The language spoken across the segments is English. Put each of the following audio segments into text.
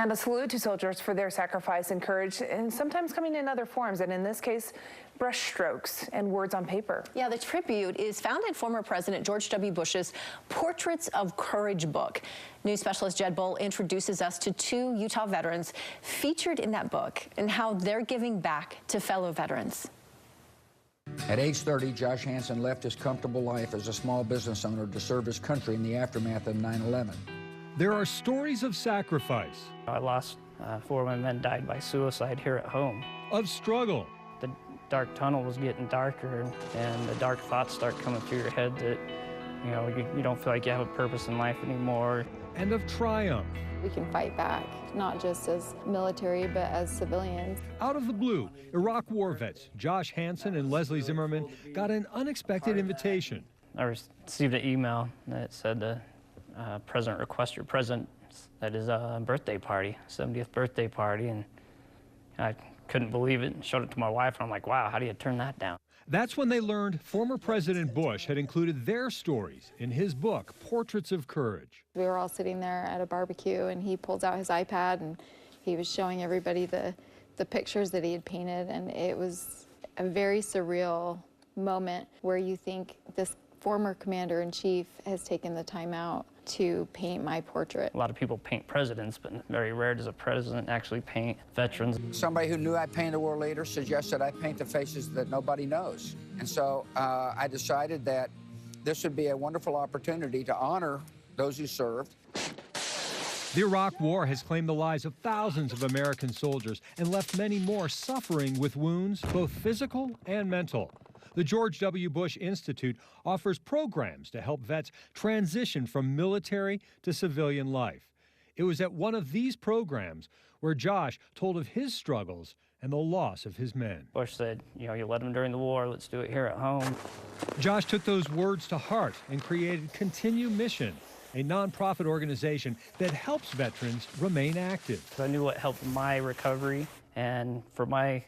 And a salute to soldiers for their sacrifice and courage, and sometimes coming in other forms, and in this case, brushstrokes and words on paper. Yeah, the tribute is found in former President George W. Bush's Portraits of Courage book. News specialist Jed Bowl introduces us to two Utah veterans featured in that book and how they're giving back to fellow veterans. At age 30, Josh Hansen left his comfortable life as a small business owner to serve his country in the aftermath of 9/11. There are stories of sacrifice. I lost 4 of my men died by suicide here at home. Of struggle. The dark tunnel was getting darker, and the dark thoughts start coming through your head that, you don't feel like you have a purpose in life anymore. And of triumph. We can fight back, not just as military, but as civilians. Out of the blue, Iraq war vets Josh Hansen and Leslie Zimmerman got an unexpected invitation. I received an email that said the president requests your present at his birthday party, 70th birthday party, and I couldn't believe it and showed it to my wife, and I'm like, wow, how do you turn that down? That's when they learned former President Bush had included their stories in his book, Portraits of Courage. We were all sitting there at a barbecue, and he pulls out his iPad, and he was showing everybody the pictures that he had painted, and it was a very surreal moment where you think this former commander-in-chief has taken the time out to paint my portrait. A lot of people paint presidents, but very rare does a president actually paint veterans. Somebody who knew I'd paint a world leader suggested I paint the faces that nobody knows. And so I decided that this would be a wonderful opportunity to honor those who served. The Iraq War has claimed the lives of thousands of American soldiers and left many more suffering with wounds, both physical and mental. The George W. Bush Institute offers programs to help vets transition from military to civilian life. It was at one of these programs where Josh told of his struggles and the loss of his men. Bush said, you led them during the war, let's do it here at home. Josh took those words to heart and created Continue Mission, a nonprofit organization that helps veterans remain active. I knew what helped my recovery, and for my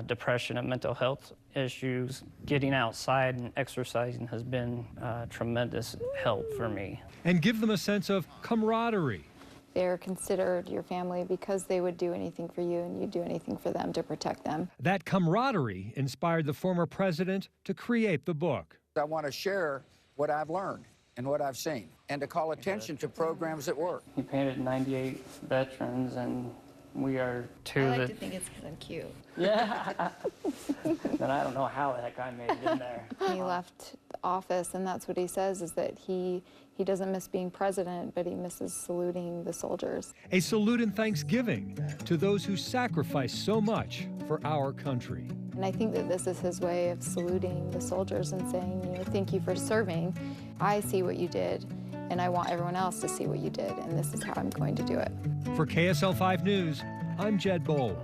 depression and mental health issues, getting outside and exercising has been tremendous help for me. And give them a sense of camaraderie. They're considered your family because they would do anything for you, and you'd do anything for them to protect them. That camaraderie inspired the former president to create the book. I want to share what I've learned and what I've seen, and to call attention to programs that work. He painted 98 veterans, and we are two I like that... to think it's because I'm cute. Yeah. Then I don't know how that guy made it in there. He left the office, and that's what he says, is that he doesn't miss being president, but he misses saluting the soldiers. A salute and thanksgiving to those who sacrificed so much for our country. And I think that this is his way of saluting the soldiers and saying, thank you for serving. I see what you did, and I want everyone else to see what you did, and this is how I'm going to do it. For KSL-5 News, I'm Jed Bowl.